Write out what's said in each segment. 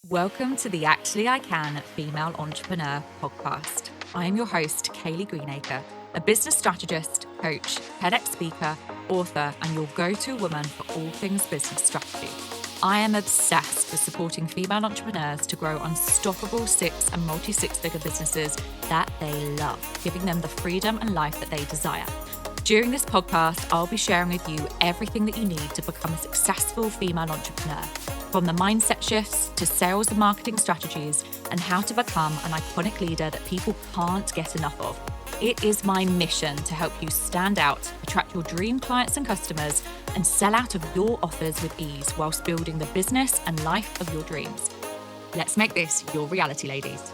Welcome to the Actually I Can Female Entrepreneur podcast. I am your host, Kayleigh Greenacre, a business strategist, coach, TEDx speaker, author, and your go-to woman for all things business strategy. I am obsessed with supporting female entrepreneurs to grow unstoppable six and multi-six-figure businesses that they love, giving them the freedom and life that they desire. During this podcast, I'll be sharing with you everything that you need to become a successful female entrepreneur, from the mindset shifts to sales and marketing strategies and how to become an iconic leader that people can't get enough of. It is my mission to help you stand out, attract your dream clients and customers, and sell out of your offers with ease whilst building the business and life of your dreams. Let's make this your reality, ladies.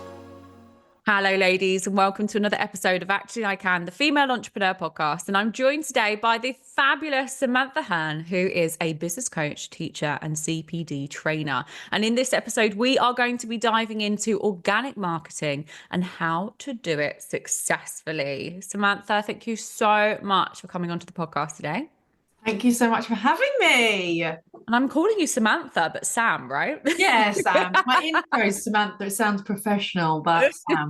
Hello, ladies, and welcome to another episode of Actually I Can, the Female Entrepreneur Podcast. And I'm joined today by the fabulous Samantha Hearne, who is a business coach, teacher, and CPD trainer. And in this episode, we are going to be diving into organic marketing and how to do it successfully. Samantha, thank you so much for coming onto the podcast today. Thank you so much for having me. And I'm calling you Samantha, but Sam, right? Yeah, Sam. My intro is Samantha. It sounds professional, but Sam.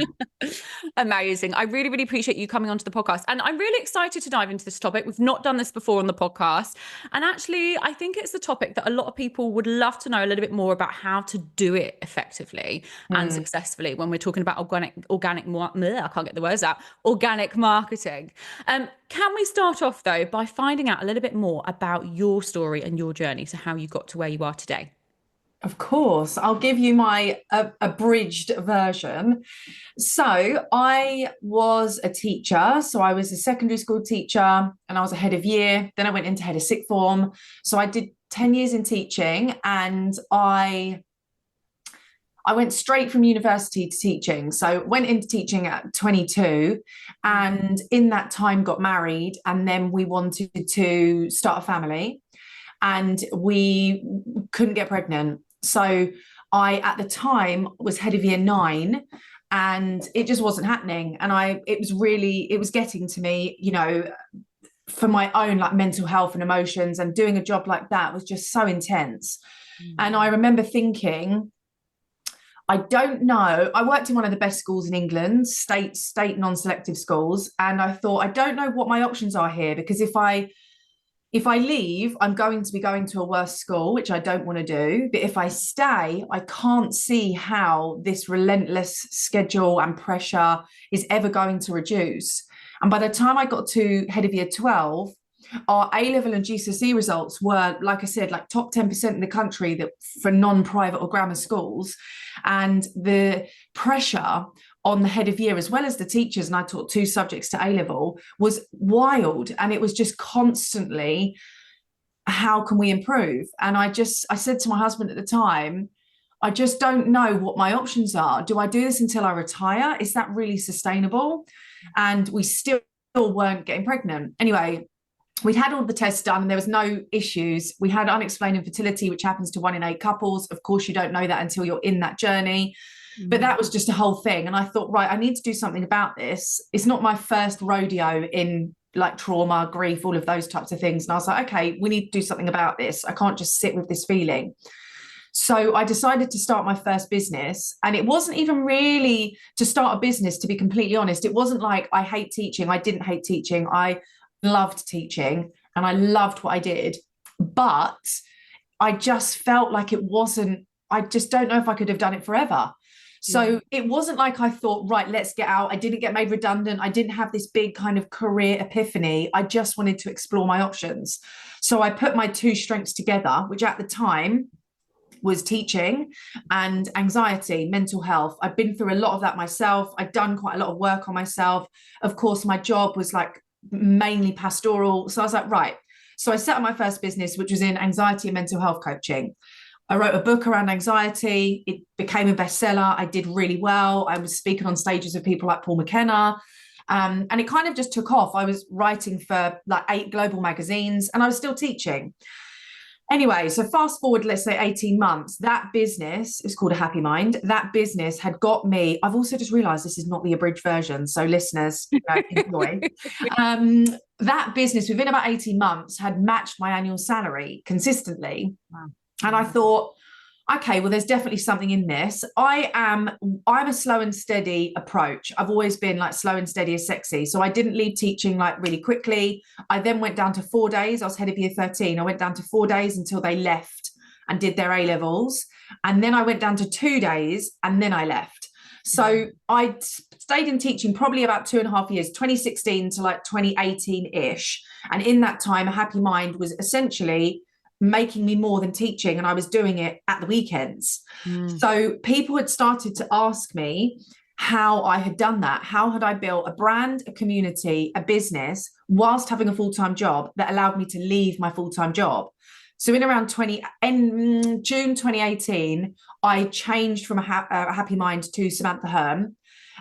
Amazing. I really, really appreciate you coming onto the podcast. And I'm really excited to dive into this topic. We've not done this before on the podcast. And actually, I think it's the topic that a lot of people would love to know a little bit more about how to do it effectively and successfully when we're talking about organic, I can't get the words out, organic marketing. Can we start off, though, by finding out a little bit more about your story and your journey to how you got to where you are today? Of course. I'll give you my abridged version. So I was a teacher. So I was a secondary school teacher and I was a head of year. Then I went into head of sixth form. So I did 10 years in teaching, and I went straight from university to teaching. So went into teaching at 22, and in that time got married, and then we wanted to start a family and we couldn't get pregnant. So I, at the time, was head of year 9, and it just wasn't happening. And it was getting to me, you know, for my own like mental health and emotions, and doing a job like that was just so intense. And I remember thinking, I don't know. I worked in one of the best schools in England, state non-selective schools. And I thought, I don't know what my options are here, because if I leave, I'm going to be going to a worse school, which I don't want to do. But if I stay, I can't see how this relentless schedule and pressure is ever going to reduce. And by the time I got to head of year 12, our A-level and GCSE results were, like I said, like top 10% in the country that for non-private or grammar schools. And the pressure on the head of year, as well as the teachers, and I taught 2 subjects to A-level, was wild. And it was just constantly, how can we improve? And I said to my husband at the time, I just don't know what my options are. Do I do this until I retire? Is that really sustainable? And we still weren't getting pregnant. Anyway, we'd had all the tests done and there was no issues. We had unexplained infertility, which happens to 1 in 8 couples. Of course, you don't know that until you're in that journey. But that was just a whole thing. And I thought, right, I need to do something about this. It's not my first rodeo in like trauma, grief, all of those types of things. And I was like, okay, we need to do something about this. I can't just sit with this feeling. So I decided to start my first business. And it wasn't even really to start a business, to be completely honest. It wasn't like I hate teaching. I didn't hate teaching. I loved teaching and I loved what I did. But I just felt like I just don't know if I could have done it forever. So it wasn't like I thought, right, let's get out. I didn't get made redundant. I didn't have this big kind of career epiphany. I just wanted to explore my options. So I put my 2 strengths together, which at the time was teaching and anxiety, mental health. I've been through a lot of that myself. I'd done quite a lot of work on myself. Of course, my job was like mainly pastoral. So I was like, right. So I set up my first business, which was in anxiety and mental health coaching. I wrote a book around anxiety. It became a bestseller. I did really well. I was speaking on stages with people like Paul McKenna. And it kind of just took off. I was writing for like 8 global magazines and I was still teaching. Anyway, so fast forward, let's say 18 months, that business is called A Happy Mind. That business had got me. I've also just realized this is not the abridged version. So listeners, enjoy. That business within about 18 months had matched my annual salary consistently. Wow. And I thought, Okay, well, there's definitely something in this. I'm a slow and steady approach. I've always been like slow and steady is sexy. So I didn't leave teaching like really quickly. I then went down to 4 days. I was head of year 13. I went down to 4 days until they left and did their A levels. And then I went down to 2 days and then I left. So I stayed in teaching probably about 2.5 years, 2016 to like 2018-ish. And in that time, A Happy Mind was essentially making me more than teaching, and I was doing it at the weekends. So people had started to ask me how I had done that. How had I built a brand, a community, a business whilst having a full-time job that allowed me to leave my full-time job? So in June 2018, I changed from a Happy Mind to Samantha Hearne,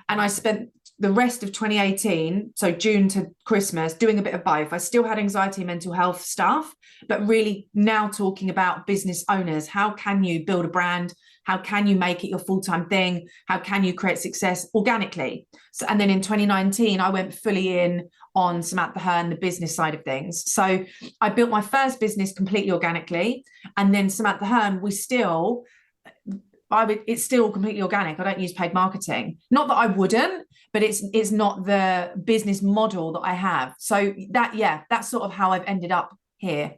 and I spent the rest of 2018, so June to Christmas, doing a bit of both. I still had anxiety and mental health stuff, but really now talking about business owners. How can you build a brand? How can you make it your full-time thing? How can you create success organically? So, and then in 2019, I went fully in on Samantha Hearne, the business side of things. So I built my first business completely organically. And then Samantha Hearne, it's still completely organic. I don't use paid marketing. Not that I wouldn't, but it's not the business model that I have. So that's sort of how I've ended up here.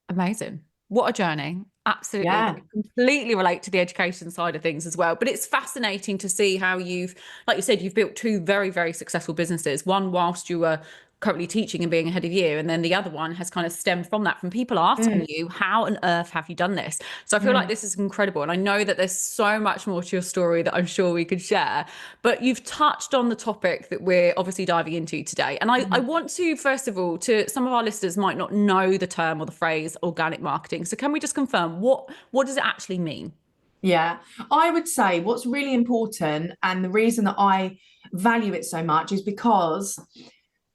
Amazing. What a journey. Absolutely. Yeah. I completely relate to the education side of things as well. But it's fascinating to see how like you said, you've built two very, very successful businesses. One whilst you were currently teaching and being ahead of year, and then the other one has kind of stemmed from that, from people asking you, how on earth have you done this? So I feel like this is incredible, and I know that there's so much more to your story that I'm sure we could share, but you've touched on the topic that we're obviously diving into today. And I want to, first of all, to some of our listeners might not know the term or the phrase organic marketing, so can we just confirm what does it actually mean? Yeah, I would say what's really important, and the reason that I value it so much, is because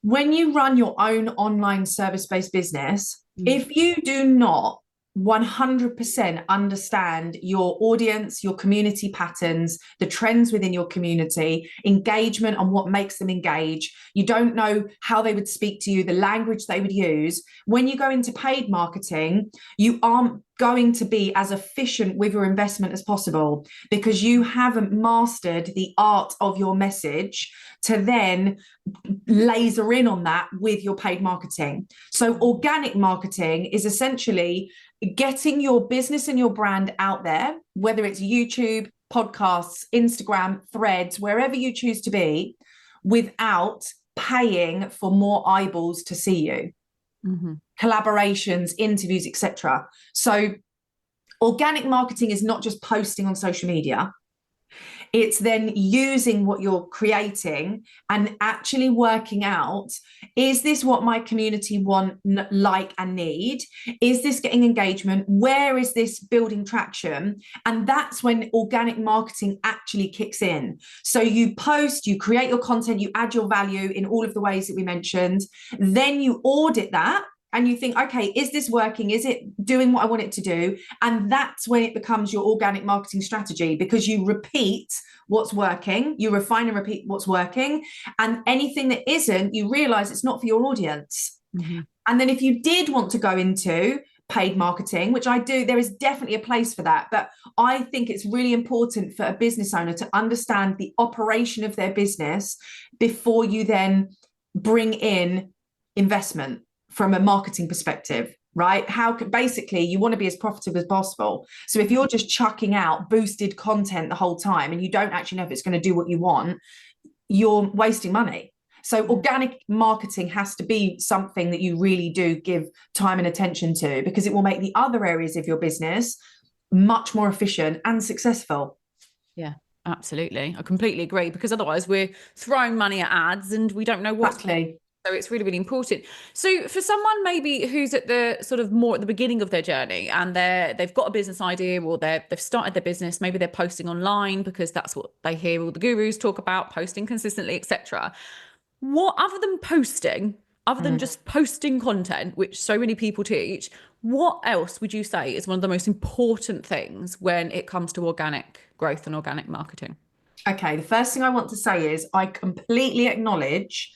when you run your own online service-based business, if you do not 100% understand your audience, your community patterns, the trends within your community, engagement and what makes them engage, you don't know how they would speak to you, the language they would use, when you go into paid marketing, you aren't going to be as efficient with your investment as possible, because you haven't mastered the art of your message to then laser in on that with your paid marketing. So organic marketing is essentially getting your business and your brand out there, whether it's YouTube, podcasts, Instagram, Threads, wherever you choose to be, without paying for more eyeballs to see you. Collaborations, interviews, etc. So organic marketing is not just posting on social media. It's then using what you're creating and actually working out, is this what my community want, like, and need? Is this getting engagement? Where is this building traction? And that's when organic marketing actually kicks in. So you post, you create your content, you add your value in all of the ways that we mentioned. Then you audit that. And you think, okay, is this working? Is it doing what I want it to do? And that's when it becomes your organic marketing strategy, because you repeat what's working, you refine and repeat what's working. And anything that isn't, you realize it's not for your audience. And then if you did want to go into paid marketing, which I do, there is definitely a place for that. But I think it's really important for a business owner to understand the operation of their business before you then bring in investment from a marketing perspective, right? Basically you want to be as profitable as possible. So if you're just chucking out boosted content the whole time and you don't actually know if it's going to do what you want, you're wasting money. So organic marketing has to be something that you really do give time and attention to, because it will make the other areas of your business much more efficient and successful. Yeah, absolutely. I completely agree, because otherwise we're throwing money at ads and we don't know what's Exactly. So it's really, really important. So for someone maybe who's at the sort of more at the beginning of their journey, and they've got a business idea, or they've started their business, maybe they're posting online because that's what they hear all the gurus talk about, posting consistently, etc. What, other than posting, other than just posting content, which so many people teach, what else would you say is one of the most important things when it comes to organic growth and organic marketing? Okay, the first thing I want to say is I completely acknowledge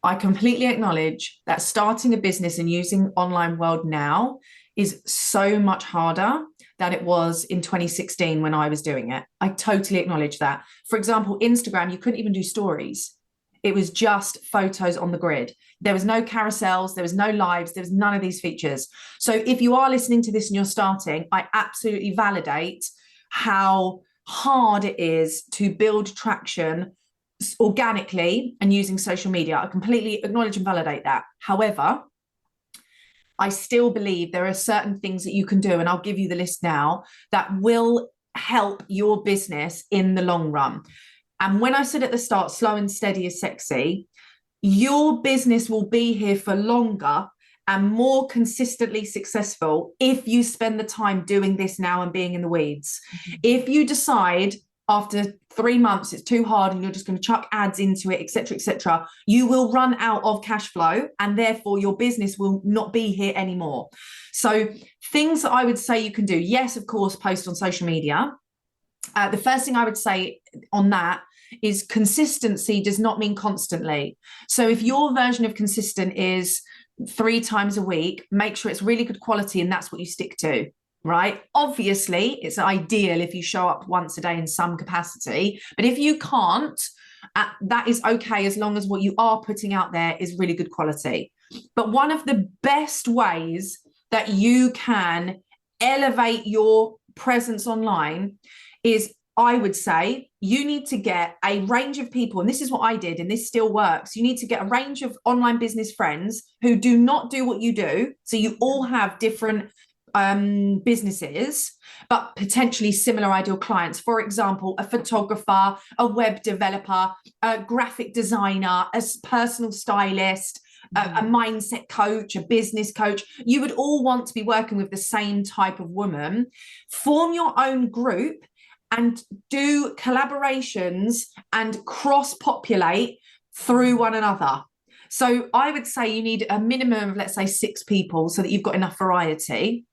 that starting a business and using online world now is so much harder than it was in 2016 when I was doing it. I totally acknowledge that. For example, Instagram, you couldn't even do stories. It was just photos on the grid. There was no carousels, there was no lives, there was none of these features. So if you are listening to this and you're starting, I absolutely validate how hard it is to build traction organically and using social media. I completely acknowledge and validate that. However, I still believe there are certain things that you can do, and I'll give you the list now, that will help your business in the long run. And when I said at the start, slow and steady is sexy, your business will be here for longer and more consistently successful if you spend the time doing this now and being in the weeds. If you decide after 3 months it's too hard and you're just going to chuck ads into it, etc., you will run out of cash flow, and therefore your business will not be here anymore. So things that I would say you can do, yes, of course, post on social media. The first thing I would say on that is consistency does not mean constantly. So if your version of consistent is 3 times a week, make sure it's really good quality and that's what you stick to, right? Obviously, it's ideal if you show up once a day in some capacity, but if you can't, that is okay as long as what you are putting out there is really good quality. But one of the best ways that you can elevate your presence online is, I would say, you need to get a range of people, and this is what I did, and this still works. You need to get a range of online business friends who do not do what you do. So you all have different businesses, but potentially similar ideal clients. For example, a photographer, a web developer, a graphic designer, a personal stylist, a mindset coach, a business coach. You would all want to be working with the same type of woman. Form your own group and do collaborations and cross-populate through one another. So I would say you need a minimum of, let's say, 6 people so that you've got enough variety.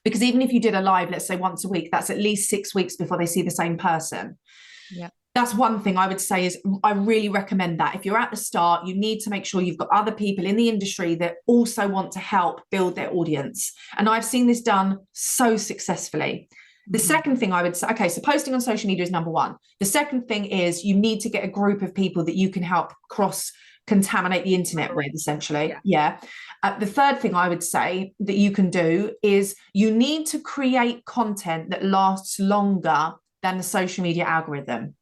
Because even if you did a live, let's say once a week, that's at least 6 weeks before they see the same person. Yeah. That's one thing I would say is I really recommend that. If you're at the start, you need to make sure you've got other people in the industry that also want to help build their audience. And I've seen this done so successfully. The second thing I would say, okay, so posting on social media is number one. The second thing is you need to get a group of people that you can help cross-contaminate the internet with, essentially. Yeah. The third thing I would say that you can do is you need to create content that lasts longer than the social media algorithm.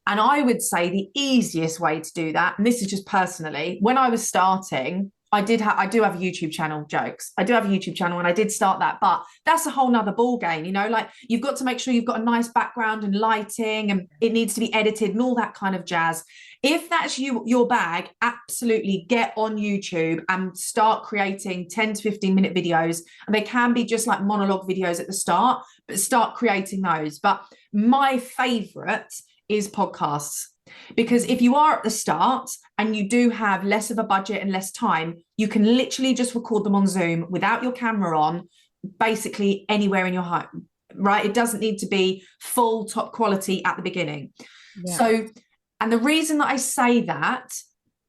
And I would say the easiest way to do that, and this is just personally, when I was starting, I do have a YouTube channel, jokes. I do have a YouTube channel and I did start that, but that's a whole nother ball game, like you've got to make sure you've got a nice background and lighting and it needs to be edited and all that kind of jazz. If that's your bag, absolutely get on YouTube and start creating 10 to 15 minute videos. And they can be just like monologue videos at the start, but start creating those. But my favorite is podcasts. Because if you are at the start and you do have less of a budget and less time, you can literally just record them on Zoom without your camera on, basically anywhere in your home, right? It doesn't need to be full top quality at the beginning. Yeah. So, and the reason that I say that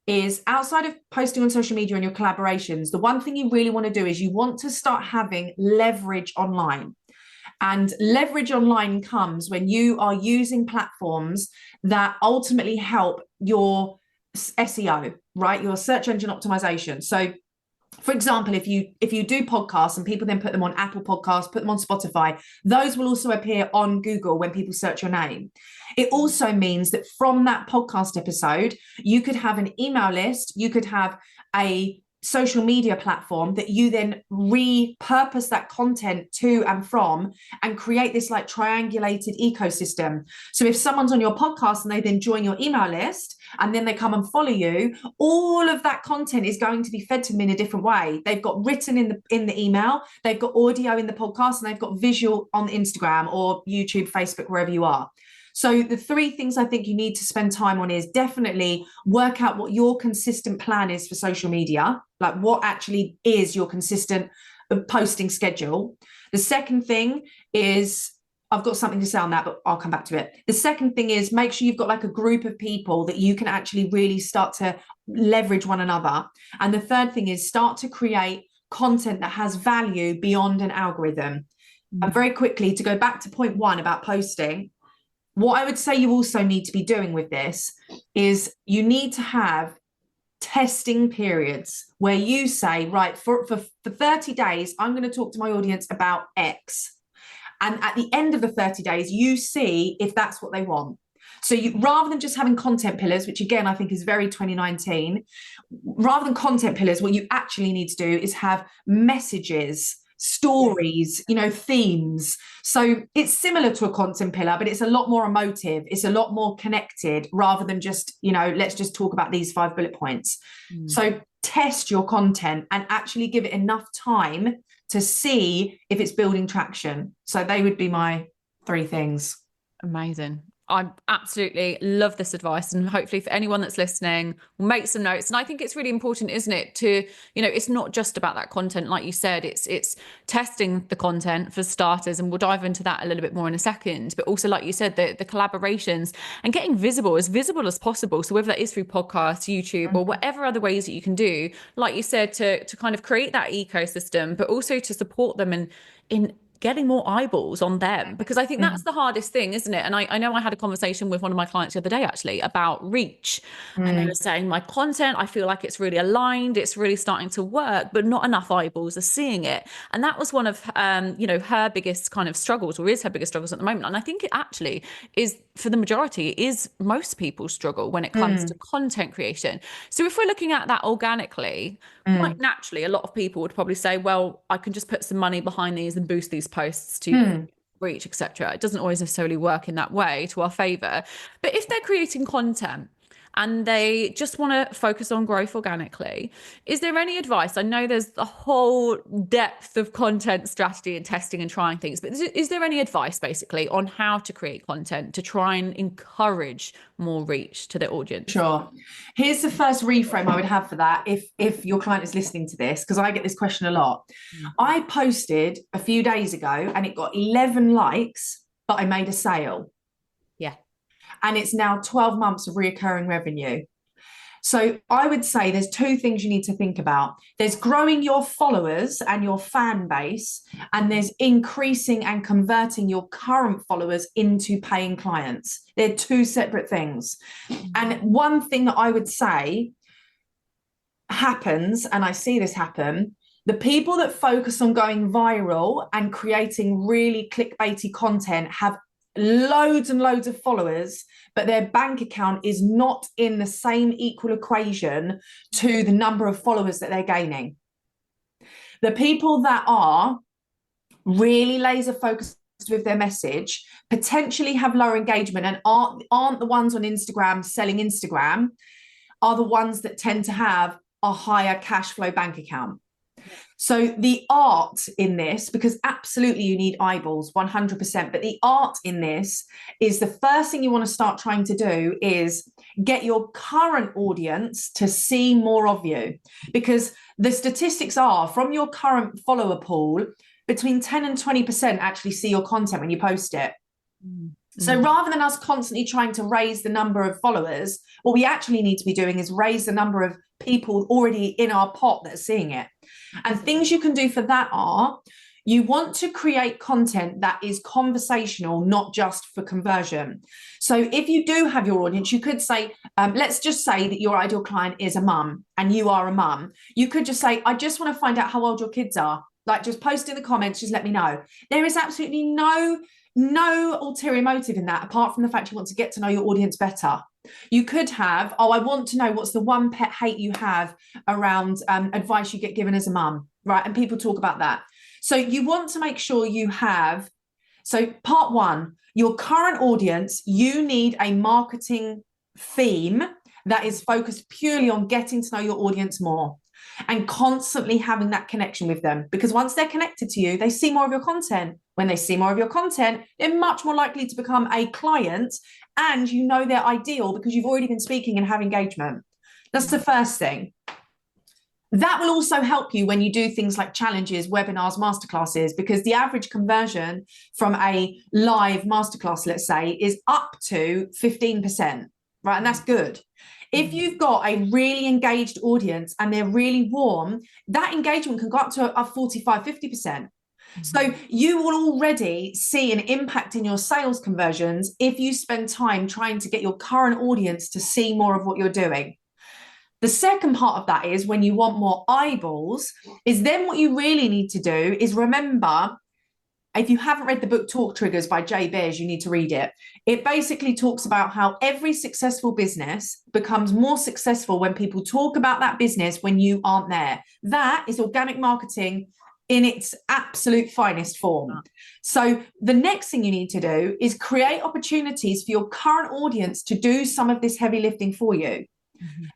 is outside of posting on social media and your collaborations, the one thing you really want to do is you want to start having leverage online. And leverage online comes when you are using platforms that ultimately help your SEO, right? Your search engine optimization. So, for example, if you do podcasts and people then put them on Apple Podcasts, put them on Spotify, those will also appear on Google when people search your name. It also means that from that podcast episode, you could have an email list, you could have a social media platform that you then repurpose that content to and from and create this like triangulated ecosystem. So if someone's on your podcast and they then join your email list and then they come and follow you, all of that content is going to be fed to them in a different way. They've got written in the email, they've got audio in the podcast, and they've got visual on Instagram or YouTube, Facebook, wherever you are. So the 3 things I think you need to spend time on is definitely work out what your consistent plan is for social media, like what actually is your consistent posting schedule. The second thing is, I've got something to say on that, but I'll come back to it. The second thing is make sure you've got like a group of people that you can actually really start to leverage one another. And the third thing is start to create content that has value beyond an algorithm. And very quickly, to go back to point one about posting, what I would say you also need to be doing with this is you need to have testing periods where you say, right, for 30 days, I'm going to talk to my audience about X. And at the end of the 30 days, you see if that's what they want. So you, rather than just having content pillars, which again, I think is very 2019, rather than content pillars, what you actually need to do is have messages, stories, themes. So it's similar to a content pillar, but it's a lot more emotive. It's a lot more connected rather than just, let's just talk about these 5 bullet points. So test your content and actually give it enough time to see if it's building traction. So they would be my 3 things. Amazing. I absolutely love this advice, and hopefully for anyone that's listening, we'll make some notes. And I think it's really important, isn't it, to, it's not just about that content. Like you said, it's testing the content for starters, and we'll dive into that a little bit more in a second. But also, like you said, the collaborations and getting as visible as possible. So whether that is through podcasts, YouTube, or whatever other ways that you can do, like you said, to kind of create that ecosystem, but also to support them in getting more eyeballs on them, because I think that's the hardest thing, isn't it? And I know I had a conversation with one of my clients the other day actually about reach, and they were saying, my content, I feel like it's really aligned, it's really starting to work, but not enough eyeballs are seeing it. And that was one of her biggest kind of struggles, or is her biggest struggles at the moment. And I think it actually is, for the majority, is most people's struggle when it comes to content creation. So if we're looking at that organically, quite naturally, a lot of people would probably say, well, I can just put some money behind these and boost these posts to reach, etc. It doesn't always necessarily work in that way to our favor. But if they're creating content and they just want to focus on growth organically, is there any advice? I know there's a whole depth of content strategy and testing and trying things, but is there any advice basically on how to create content to try and encourage more reach to the audience? Sure. Here's the first reframe I would have for that, if your client is listening to this, because I get this question a lot. I posted a few days ago and it got 11 likes, but I made a sale. Yeah. And it's now 12 months of reoccurring revenue. So I would say there's 2 things you need to think about. There's growing your followers and your fan base, and there's increasing and converting your current followers into paying clients. They're 2 separate things. And one thing that I would say happens, and I see this happen, the people that focus on going viral and creating really clickbaity content have loads and loads of followers, but their bank account is not in the same equal equation to the number of followers that they're gaining. The people that are really laser focused with their message potentially have lower engagement and aren't the ones on Instagram selling Instagram, are the ones that tend to have a higher cash flow bank account. So the art in this, because absolutely you need eyeballs 100%, but the art in this is the first thing you want to start trying to do is get your current audience to see more of you, because the statistics are from your current follower pool, between 10 and 20% actually see your content when you post it. So rather than us constantly trying to raise the number of followers, what we actually need to be doing is raise the number of people already in our pot that are seeing it. And things you can do for that are, you want to create content that is conversational, not just for conversion. So if you do have your audience, you could say, let's just say that your ideal client is a mum and you are a mum. You could just say, I just want to find out how old your kids are. Like, just post in the comments, just let me know. There is absolutely no ulterior motive in that, apart from the fact you want to get to know your audience better. You could have, I want to know what's the one pet hate you have around advice you get given as a mum, right? And people talk about that. So you want to make sure you have, so part 1, your current audience, you need a marketing theme that is focused purely on getting to know your audience more and constantly having that connection with them. Because once they're connected to you, they see more of your content. When they see more of your content, they're much more likely to become a client, and you know they're ideal because you've already been speaking and have engagement. That's the first thing. That will also help you when you do things like challenges, webinars, masterclasses, because the average conversion from a live masterclass, let's say, is up to 15%, right? And that's good. If you've got a really engaged audience and they're really warm, that engagement can go up to a 45, 50%. So you will already see an impact in your sales conversions if you spend time trying to get your current audience to see more of what you're doing. The second part of that is when you want more eyeballs, is then what you really need to do is remember, if you haven't read the book Talk Triggers by Jay Bears, you need to read it. It basically talks about how every successful business becomes more successful when people talk about that business when you aren't there. That is organic marketing in its absolute finest form. So the next thing you need to do is create opportunities for your current audience to do some of this heavy lifting for you.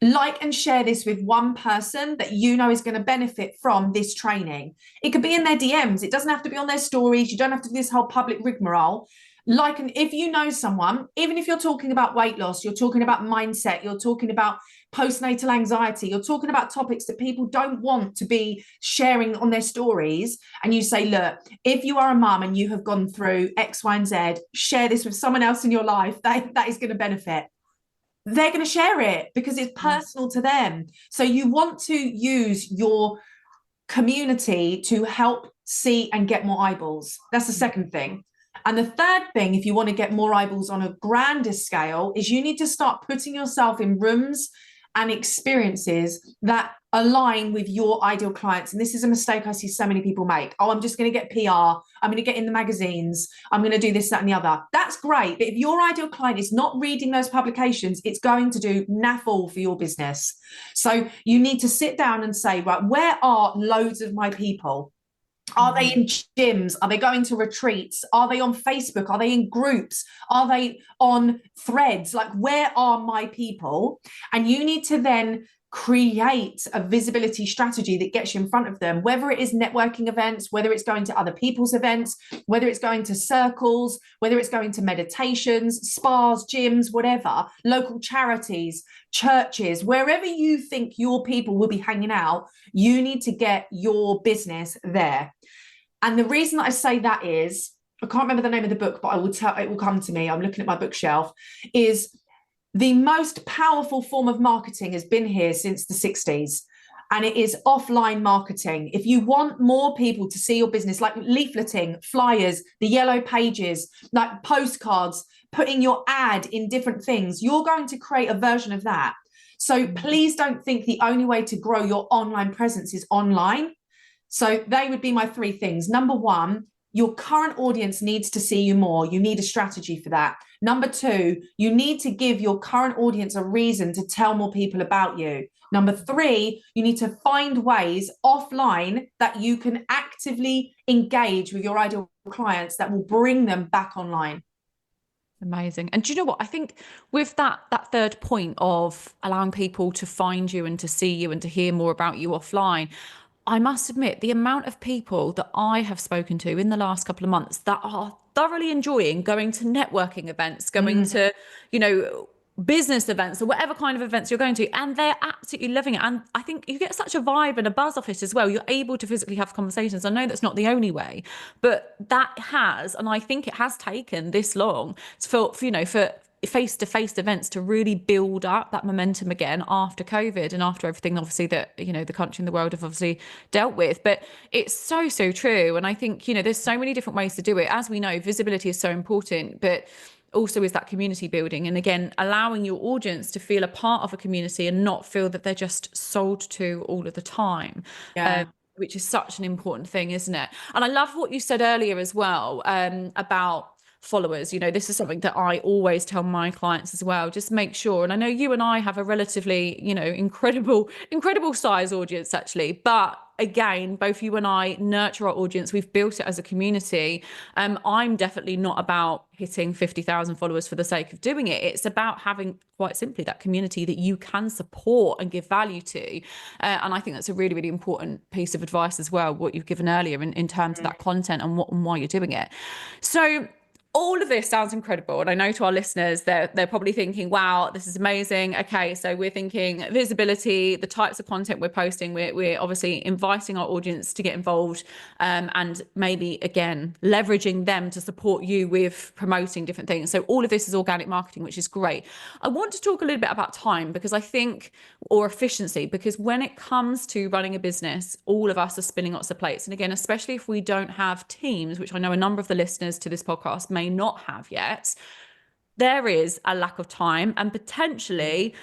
Like and share this with one person that you know is going to benefit from this training. It could be in their DMs. It doesn't have to be on their stories. You don't have to do this whole public rigmarole. Like, and if you know someone, even if you're talking about weight loss, you're talking about mindset, you're talking about postnatal anxiety, you're talking about topics that people don't want to be sharing on their stories, and you say, look, if you are a mum and you have gone through X, Y, and Z, share this with someone else in your life that is going to benefit. They're going to share it because it's personal to them. So you want to use your community to help see and get more eyeballs. That's the second thing. And the third thing, if you want to get more eyeballs on a grander scale, is you need to start putting yourself in rooms and experiences that align with your ideal clients. And this is a mistake I see so many people make. Oh, I'm just going to get PR. I'm going to get in the magazines. I'm going to do this, that, and the other. That's great. But if your ideal client is not reading those publications, it's going to do naff all for your business. So you need to sit down and say, right, where are loads of my people? Are they in gyms? Are they going to retreats? Are they on Facebook? Are they in groups? Are they on threads? Like, where are my people? And you need to then create a visibility strategy that gets you in front of them, whether it is networking events, whether it's going to other people's events, whether it's going to circles, whether it's going to meditations, spas, gyms, whatever, local charities, churches, wherever you think your people will be hanging out, you need to get your business there. And the reason that I say that is, I can't remember the name of the book, but I will tell, it will come to me. I'm looking at my bookshelf, is the most powerful form of marketing has been here since the 60s. And it is offline marketing. If you want more people to see your business, like leafleting, flyers, the yellow pages, like postcards, putting your ad in different things, you're going to create a version of that. So please don't think the only way to grow your online presence is online. So they would be my three things. Number one, your current audience needs to see you more. You need a strategy for that. Number two, you need to give your current audience a reason to tell more people about you. Number three, you need to find ways offline that you can actively engage with your ideal clients that will bring them back online. Amazing. And do you know what? I think with that third point of allowing people to find you and to see you and to hear more about you offline, I must admit, the amount of people that I have spoken to in the last couple of months that are thoroughly enjoying going to networking events, going to, business events or whatever kind of events you're going to, and they're absolutely loving it. And I think you get such a vibe and a buzz off it as well. You're able to physically have conversations. I know that's not the only way, but that has, and I think it has taken this long for face-to-face events to really build up that momentum again after COVID and after everything obviously that the country and the world have obviously dealt with. But it's so true. And I think there's so many different ways to do it. As we know, visibility is so important, but also is that community building, and again allowing your audience to feel a part of a community and not feel that they're just sold to all of the time. Which is such an important thing, isn't it? And I love what you said earlier as well, about followers. This is something that I always tell my clients as well. Just make sure, and I know you and I have a relatively incredible size audience actually, but again, both you and I nurture our audience. We've built it as a community. I'm definitely not about hitting 50,000 followers for the sake of doing it. It's about having, quite simply, that community that you can support and give value to. And I think that's a really, really important piece of advice as well, what you've given earlier in terms of that content and what and why you're doing it. So All of this sounds incredible. And I know to our listeners, they're probably thinking, wow, this is amazing. Okay, so we're thinking visibility, the types of content we're posting, we're obviously inviting our audience to get involved, and maybe, again, leveraging them to support you with promoting different things. So all of this is organic marketing, which is great. I want to talk a little bit about time, because I think, or efficiency, because when it comes to running a business, all of us are spinning lots of plates. And again, especially if we don't have teams, which I know a number of the listeners to this podcast may not have yet, there is a lack of time, and potentially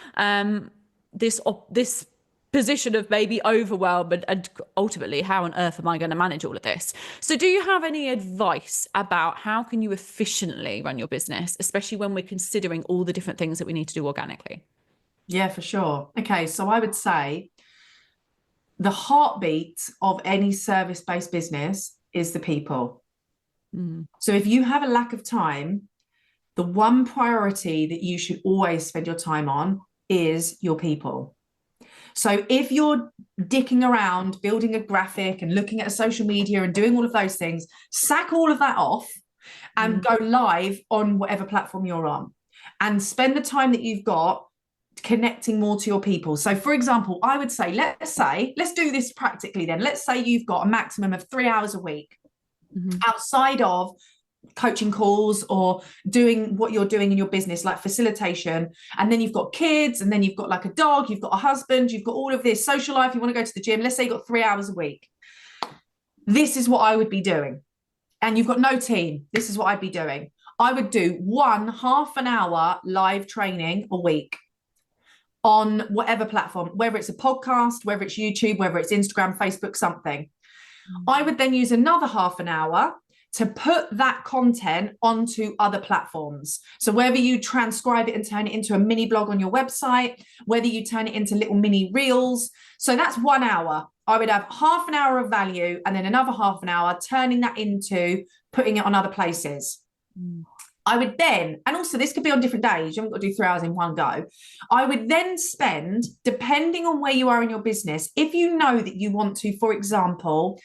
this position of maybe overwhelmed, and ultimately, how on earth am I going to manage all of this? So do you have any advice about how can you efficiently run your business, especially when we're considering all the different things that we need to do organically? Yeah, for sure. Okay, so I would say the heartbeat of any service-based business is the people. So if you have a lack of time, the one priority that you should always spend your time on is your people. So if you're dicking around building a graphic and looking at a social media and doing all of those things, sack all of that off and go live on whatever platform you're on, and spend the time that you've got connecting more to your people. So for example, I would say, let's do this practically then. Let's say you've got a maximum of 3 hours a week outside of coaching calls or doing what you're doing in your business, like facilitation. And then you've got kids, and then you've got like a dog, you've got a husband, you've got all of this social life, you want to go to the gym. Let's say you've got 3 hours a week. This is what I would be doing. And you've got no team. This is what I'd be doing. I would do one half an hour live training a week on whatever platform, whether it's a podcast, whether it's YouTube, whether it's Instagram, Facebook, something. I would then use another half an hour to put that content onto other platforms. So whether you transcribe it and turn it into a mini blog on your website, whether you turn it into little mini reels. So that's 1 hour. I would have half an hour of value and then another half an hour turning that into putting it on other places. I would then, and also this could be on different days, you haven't got to do 3 hours in one go. I would then spend, depending on where you are in your business, if you know that you want to, for example,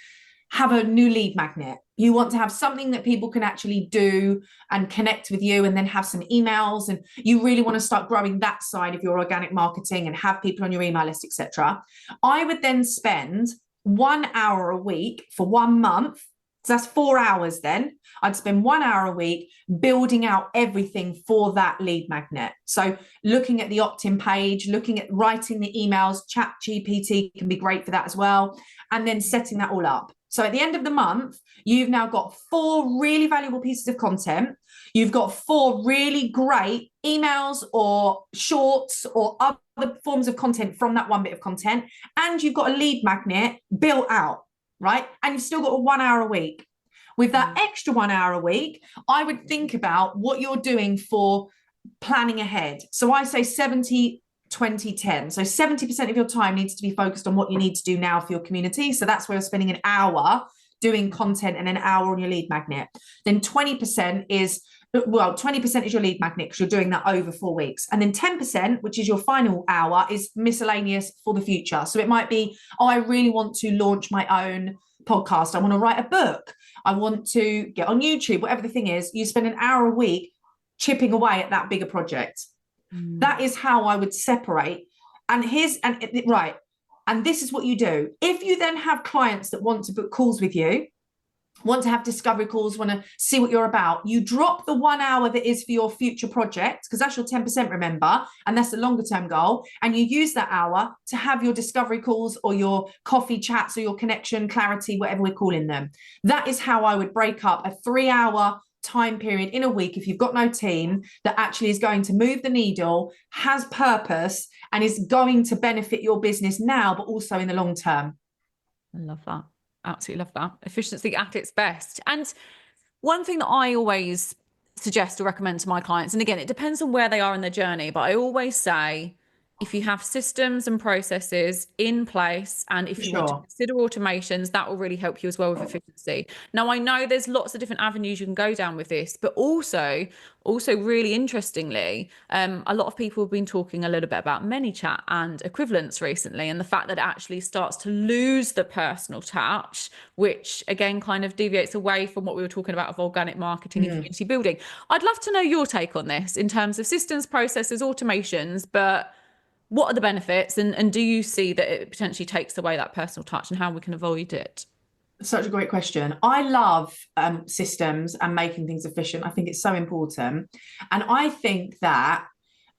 have a new lead magnet, you want to have something that people can actually do and connect with you, and then have some emails, and you really want to start growing that side of your organic marketing and have people on your email list, etc. I would then spend 1 hour a week for 1 month. So that's 4 hours then. I'd spend 1 hour a week building out everything for that lead magnet. So looking at the opt-in page, looking at writing the emails, Chat GPT can be great for that as well, and then setting that all up. So at the end of the month, you've now got 4 really valuable pieces of content. You've got 4 really great emails or shorts or other forms of content from that one bit of content. And you've got a lead magnet built out, right? And you've still got a 1 hour a week. With that extra 1 hour a week, I would think about what you're doing for planning ahead. So I say 70, 20, 10. So 70% of your time needs to be focused on what you need to do now for your community. So that's where you're spending an hour doing content and an hour on your lead magnet. Then 20% is, well, 20% is your lead magnet because you're doing that over 4 weeks. And then 10%, which is your final hour, is miscellaneous for the future. So it might be, oh, I really want to launch my own podcast. I want to write a book. I want to get on YouTube, whatever the thing is. You spend an hour a week chipping away at that bigger project. That is how I would separate. And right. And this is what you do. If you then have clients that want to book calls with you, want to have discovery calls, want to see what you're about, you drop the 1 hour that is for your future project, because that's your 10%, remember, and that's the longer term goal. And you use that hour to have your discovery calls or your coffee chats or your connection, clarity, whatever we're calling them. That is how I would break up a 3 hour time period in a week, if you've got no team, that actually is going to move the needle, has purpose, and is going to benefit your business now, but also in the long term. I love that. Absolutely love that. Efficiency at its best. And one thing that I always suggest or recommend to my clients, and again, it depends on where they are in their journey, but I always say, if you have systems and processes in place, and if you want to consider automations, that will really help you as well with efficiency. Now, I know there's lots of different avenues you can go down with this, but also really interestingly, a lot of people have been talking a little bit about ManyChat and equivalents recently, and the fact that it actually starts to lose the personal touch, which again kind of deviates away from what we were talking about of organic marketing and community building. I'd love to know your take on this in terms of systems, processes, automations, but what are the benefits, and do you see that it potentially takes away that personal touch, and how we can avoid it? Such a great question. I love systems and making things efficient. I think it's so important. And I think that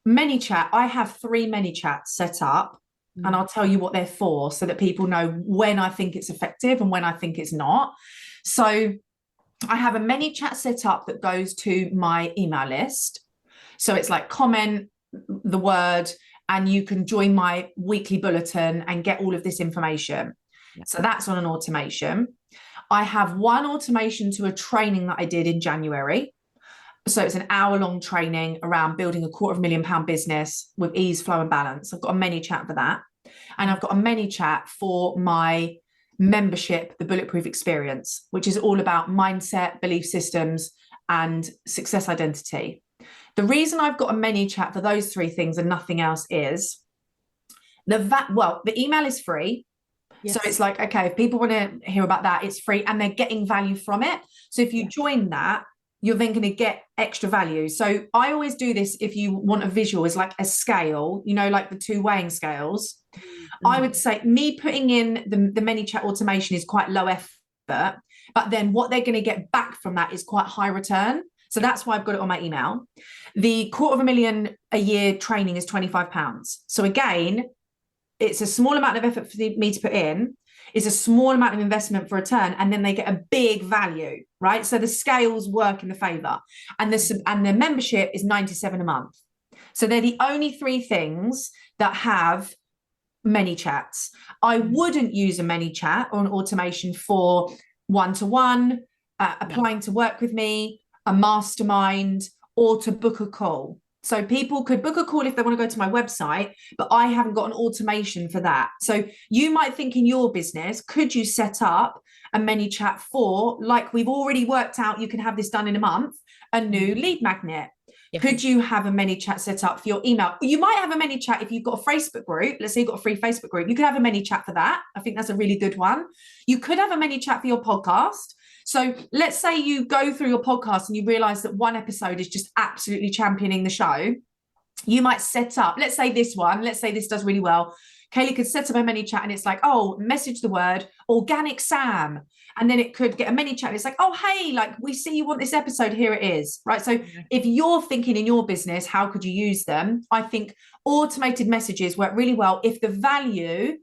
ManyChat, I have 3 ManyChats set up, and I'll tell you what they're for so that people know when I think it's effective and when I think it's not. So I have a ManyChat set up that goes to my email list. So it's like comment the word, and you can join my weekly bulletin and get all of this information. Yeah. So that's on an automation. I have one automation to a training that I did in January. So it's an hour-long training around building a £250,000 business with ease, flow, and balance. I've got a ManyChat for that. And I've got a ManyChat for my membership, the Bulletproof Experience, which is all about mindset, belief systems, and success identity. The reason I've got a ManyChat for those 3 things and nothing else is the email is free. Yes. So it's like, okay, if people want to hear about that, it's free and they're getting value from it. So if you join that, you're then going to get extra value. So I always do this, if you want a visual, is like a scale, you know, like the 2 weighing scales. I would say me putting in the ManyChat automation is quite low effort, but then what they're going to get back from that is quite high return. So that's why I've got it on my email. The £250,000 a year training is £25. So again, it's a small amount of effort for me to put in. It's a small amount of investment for return, and then they get a big value, right? So the scales work in the favor, and the membership is £97 a month. So they're the only 3 things that have ManyChats. I wouldn't use a ManyChat or an automation for one-to-one, applying to work with me, a mastermind, or to book a call. So people could book a call if they want to go to my website, but I haven't got an automation for that. So you might think in your business, could you set up a ManyChat for, like we've already worked out, you can have this done in a month, a new lead magnet? Yes. Could you have a ManyChat set up for your email? You might have a ManyChat if you've got a Facebook group. Let's say you've got a free Facebook group. You could have a ManyChat for that. I think that's a really good one. You could have a ManyChat for your podcast. So let's say you go through your podcast and you realize that one episode is just absolutely championing the show. You might set up, let's say this does really well. Kayleigh could set up a ManyChat and it's like, oh, message the word organic Sam. And then it could get a ManyChat. It's like, oh, hey, like we see you want this episode. Here it is. Right. So if you're thinking in your business, how could you use them? I think automated messages work really well if the value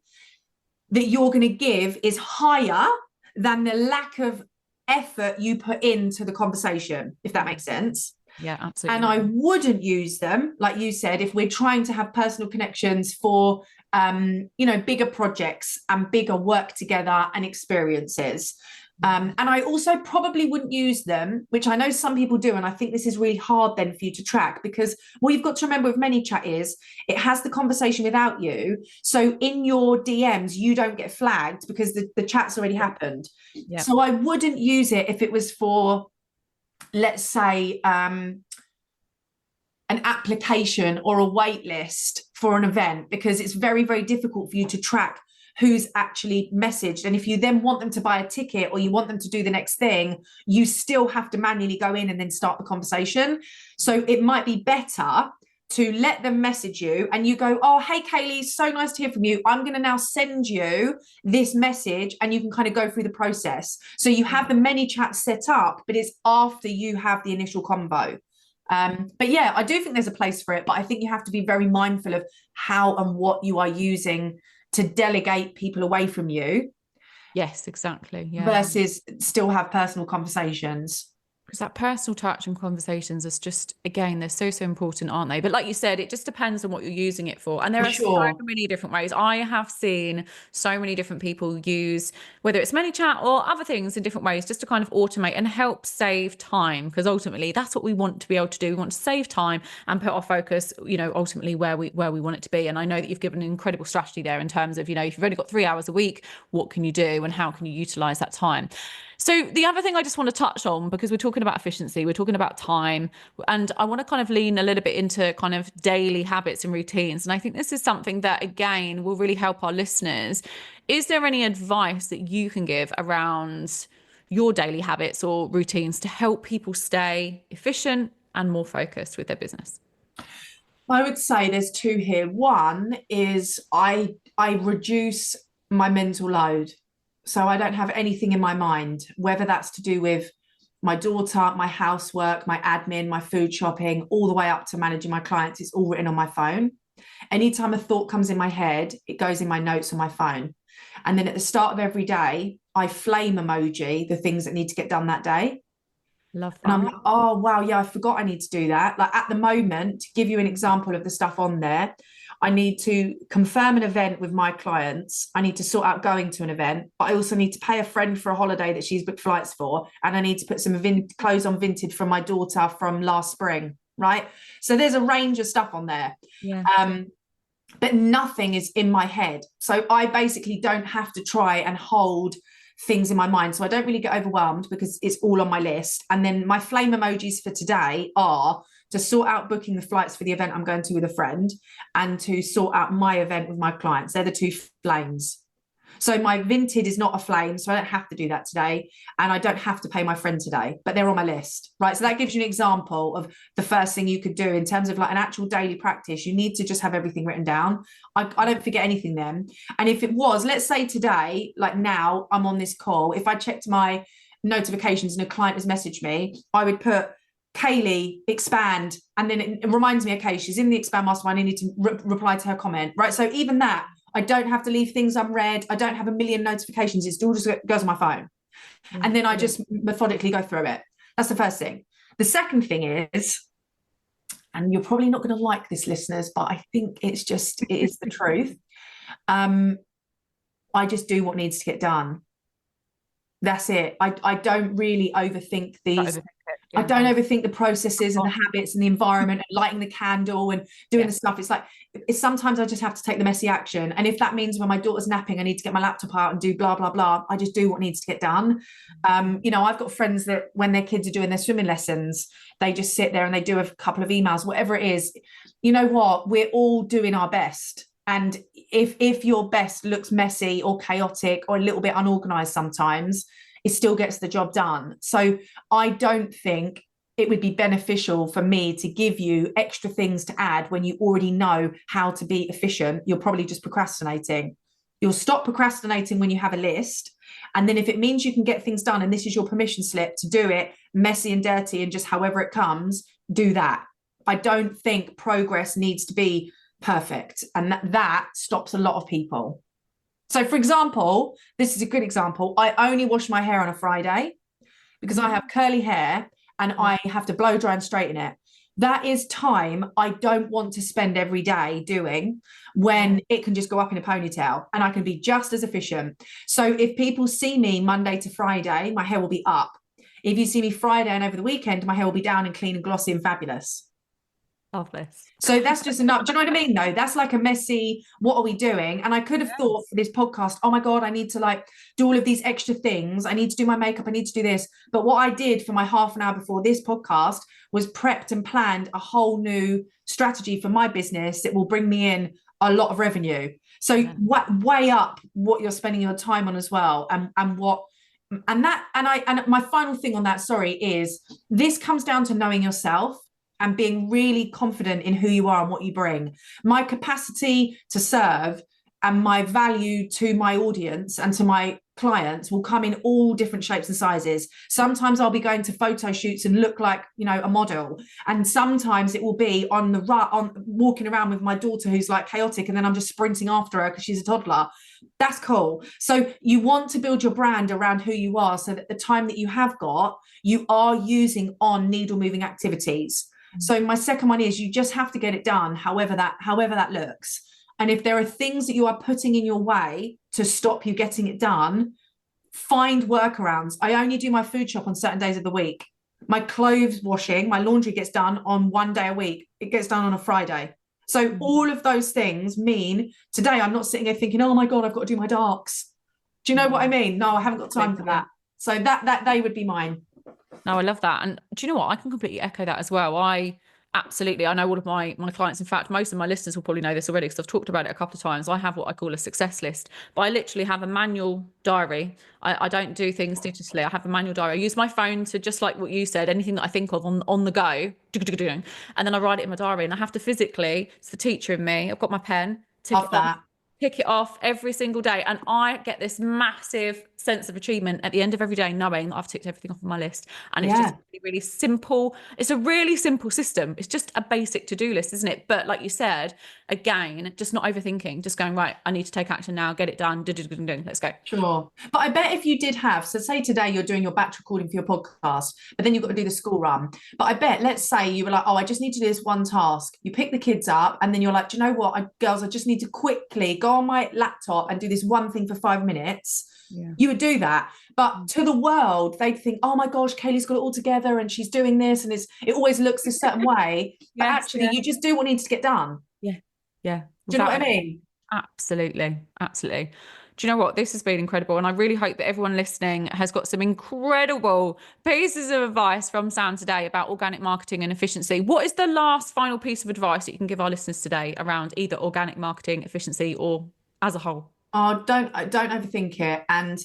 that you're going to give is higher than the lack of effort you put into the conversation, if that makes sense. Yeah, absolutely. And I wouldn't use them, like you said, if we're trying to have personal connections for, bigger projects and bigger work together and experiences. And I also probably wouldn't use them, which I know some people do. And I think this is really hard then for you to track, because what you've got to remember with ManyChat is it has the conversation without you. So in your DMs, you don't get flagged because the chat's already happened. Yeah. So I wouldn't use it if it was for, let's say, an application or a wait list for an event, because it's very, very difficult for you to track who's actually messaged. And if you then want them to buy a ticket or you want them to do the next thing, you still have to manually go in and then start the conversation. So it might be better to let them message you and you go, oh, hey, Kayleigh, so nice to hear from you. I'm going to now send you this message, and you can kind of go through the process. So you have the ManyChat set up, but it's after you have the initial convo. But yeah, I do think there's a place for it, but I think you have to be very mindful of how and what you are using to delegate people away from you. Yes, exactly. Yeah. Versus still have personal conversations. Because that personal touch and conversations is just, again, they're so important, aren't they? But like you said, it just depends on what you're using it for. And there For are so sure. many different ways. I have seen so many different people use, whether it's ManyChat or other things in different ways, just to kind of automate and help save time. Because ultimately, that's what we want to be able to do. We want to save time and put our focus, ultimately where we want it to be. And I know that you've given an incredible strategy there in terms of, if you've only got 3 hours a week, what can you do and how can you utilize that time? So the other thing I just want to touch on, because we're talking about efficiency, we're talking about time, and I want to kind of lean a little bit into kind of daily habits and routines. And I think this is something that, again, will really help our listeners. Is there any advice that you can give around your daily habits or routines to help people stay efficient and more focused with their business? I would say there's two here. One is I reduce my mental load. So I don't have anything in my mind, whether that's to do with my daughter, my housework, my admin, my food shopping, all the way up to managing my clients. It's all written on my phone. Anytime a thought comes in my head, it goes in my notes on my phone. And then at the start of every day, I flame emoji the things that need to get done that day. Love And I'm that. like, oh, wow, yeah, I forgot I need to do that. Like at the moment, to give you an example of the stuff on there, I need to confirm an event with my clients. I need to sort out going to an event, but I also need to pay a friend for a holiday that she's booked flights for. And I need to put some clothes on Vinted from my daughter from last spring, right? So there's a range of stuff on there. Yeah. But nothing is in my head. So I basically don't have to try and hold things in my mind. So I don't really get overwhelmed because it's all on my list. And then my flame emojis for today are to sort out booking the flights for the event I'm going to with a friend and to sort out my event with my clients. They're the two flames. So my Vinted is not a flame, so I don't have to do that today. And I don't have to pay my friend today, but they're on my list, right? So that gives you an example of the first thing you could do in terms of like an actual daily practice. You need to just have everything written down. I don't forget anything then. And if it was, let's say today, like now I'm on this call, if I checked my notifications and a client has messaged me, I would put Kayleigh expand, and then it reminds me, okay, she's in the expand mastermind, I need to reply to her comment, right? So even that, I don't have to leave things unread. I don't have a million notifications. It all just goes on my phone. And then I just methodically go through it. That's the first thing. The second thing is, and you're probably not going to like this, listeners, but I think it is the truth. I just do what needs to get done. That's it. I don't really overthink these. I don't overthink the processes and the habits and the environment and lighting the candle and doing the stuff. It's like, sometimes I just have to take the messy action. And if that means when my daughter's napping, I need to get my laptop out and do blah, blah, blah, I just do what needs to get done. I've got friends that when their kids are doing their swimming lessons, they just sit there and they do a couple of emails, whatever it is. You know what? We're all doing our best. And if your best looks messy or chaotic or a little bit unorganized sometimes, it still gets the job done. So I don't think it would be beneficial for me to give you extra things to add when you already know how to be efficient. You're probably just procrastinating. You'll stop procrastinating when you have a list. And then if it means you can get things done and this is your permission slip to do it messy and dirty and just however it comes, do that. I don't think progress needs to be perfect. And that stops a lot of people. So, for example, this is a good example. I only wash my hair on a Friday because I have curly hair and I have to blow dry and straighten it. That is time I don't want to spend every day doing when it can just go up in a ponytail and I can be just as efficient. So if people see me Monday to Friday, my hair will be up. If you see me Friday and over the weekend, my hair will be down and clean and glossy and fabulous. Marvelous. So that's just enough. Do you know what I mean, though? That's like a messy, what are we doing? And I could have thought for this podcast, oh my God, I need to do all of these extra things. I need to do my makeup. I need to do this. But what I did for my half an hour before this podcast was prepped and planned a whole new strategy for my business that will bring me in a lot of revenue. So weigh up what you're spending your time on as well. And my final thing on that, is this comes down to knowing yourself and being really confident in who you are and what you bring. My capacity to serve and my value to my audience and to my clients will come in all different shapes and sizes. Sometimes I'll be going to photo shoots and look like, a model. And sometimes it will be on walking around with my daughter who's like chaotic, and then I'm just sprinting after her because she's a toddler. That's cool. So you want to build your brand around who you are, so that the time that you have got, you are using on needle moving activities. So my second one is, you just have to get it done, however that looks. And if there are things that you are putting in your way to stop you getting it done, find workarounds. I only do my food shop on certain days of the week. My clothes washing, my laundry gets done on one day a week. It gets done on a Friday. So all of those things mean today I'm not sitting here thinking, oh my God, I've got to do my darks. Do you know what I mean? No, I haven't got time for that. So that they would be mine. No, I love that. And do you know what? I can completely echo that as well. I know all of my clients. In fact, most of my listeners will probably know this already because I've talked about it a couple of times. I have what I call a success list, but I literally have a manual diary. I don't do things digitally. I have a manual diary. I use my phone to, just like what you said, anything that I think of on the go, and then I write it in my diary, and I have to physically, it's the teacher in me, I've got my pen, pick it off every single day. And I get this massive sense of achievement at the end of every day, knowing that I've ticked everything off on my list. And it's just really, really simple. It's a really simple system. It's just a basic to-do list, isn't it? But like you said, again, just not overthinking, just going, right, I need to take action now, get it done, let's go. Sure. But I bet if you did have, so say today you're doing your batch recording for your podcast, but then you've got to do the school run. But I bet, let's say you were like, oh, I just need to do this one task. You pick the kids up and then you're like, do you know what, girls, I just need to quickly go on my laptop and do this one thing for 5 minutes. Yeah. You would do that. But to the world, they'd think, oh my gosh, Kayleigh's got it all together and she's doing this, and it always looks a certain way. But actually, you just do what needs to get done. Yeah. Yeah. Do you know what I mean? Absolutely. Absolutely. Do you know what? This has been incredible. And I really hope that everyone listening has got some incredible pieces of advice from Sam today about organic marketing and efficiency. What is the last final piece of advice that you can give our listeners today around either organic marketing, efficiency, or as a whole? Oh, don't overthink it. And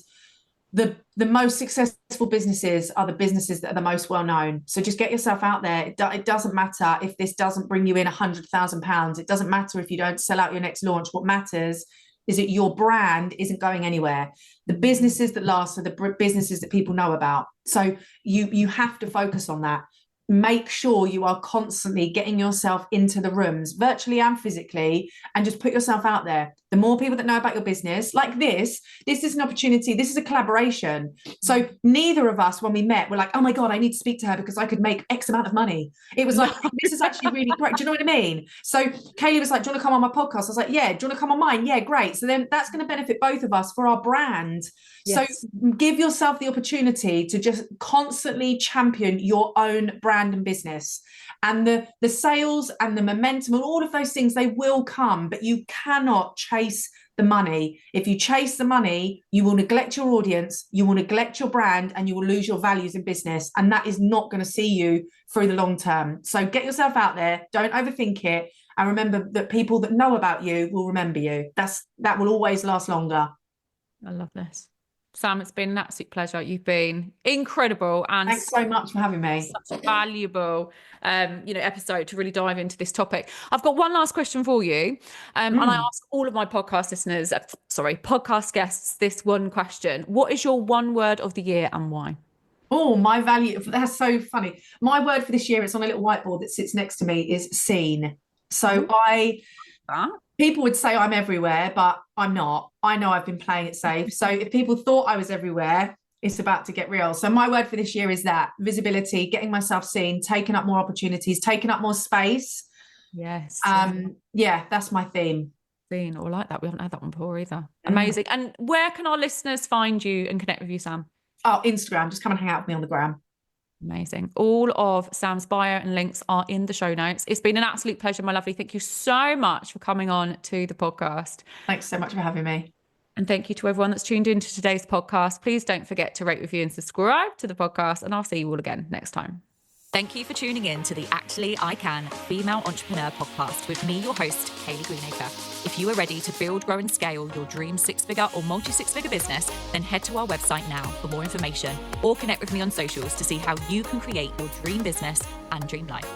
the most successful businesses are the businesses that are the most well known. So just get yourself out there. It doesn't matter if this doesn't bring you in £100,000. It doesn't matter if you don't sell out your next launch. What matters is that your brand isn't going anywhere. The businesses that last are the businesses that people know about. So you have to focus on that. Make sure you are constantly getting yourself into the rooms, virtually and physically, and just put yourself out there. The more people that know about your business, like this is an opportunity. This is a collaboration. So neither of us, when we met, were like, oh my God, I need to speak to her because I could make X amount of money. It was like, this is actually really great. Do you know what I mean? So Kayleigh was like, do you want to come on my podcast? I was like, yeah. Do you want to come on mine? Yeah, great. So then that's going to benefit both of us for our brand. Yes. So give yourself the opportunity to just constantly champion your own brand and business. And the sales and the momentum and all of those things, they will come, but you cannot chase the money. If you chase the money, you will neglect your audience, you will neglect your brand, and you will lose your values in business. And that is not going to see you through the long term. So get yourself out there. Don't overthink it. And remember that people that know about you will remember you. That will always last longer. I love this. Sam, it's been an absolute pleasure. You've been incredible, and thanks so much for having me. Such a valuable, episode to really dive into this topic. I've got one last question for you, and I ask all of my podcast podcast guests this one question: what is your one word of the year and why? Oh, my value. That's so funny. My word for this year, it's on a little whiteboard that sits next to me, is seen. So people would say I'm everywhere, but I'm not. I know I've been playing it safe. So if people thought I was everywhere, it's about to get real. So my word for this year is that: visibility, getting myself seen, taking up more opportunities, taking up more space. Yes. Yeah, that's my theme. Seen, or like that. We haven't had that one before either. Amazing. And where can our listeners find you and connect with you, Sam? Oh, Instagram. Just come and hang out with me on the gram. Amazing. All of Sam's bio and links are in the show notes. It's been an absolute pleasure, my lovely. Thank you so much for coming on to the podcast. Thanks so much for having me. And thank you to everyone that's tuned into today's podcast. Please don't forget to rate, review, and subscribe to the podcast. And I'll see you all again next time. Thank you for tuning in to the Actually I Can Female Entrepreneur podcast with me, your host, Kayleigh Greenacre. If you are ready to build, grow, and scale your dream six-figure or multi-six-figure business, then head to our website now for more information, or connect with me on socials to see how you can create your dream business and dream life.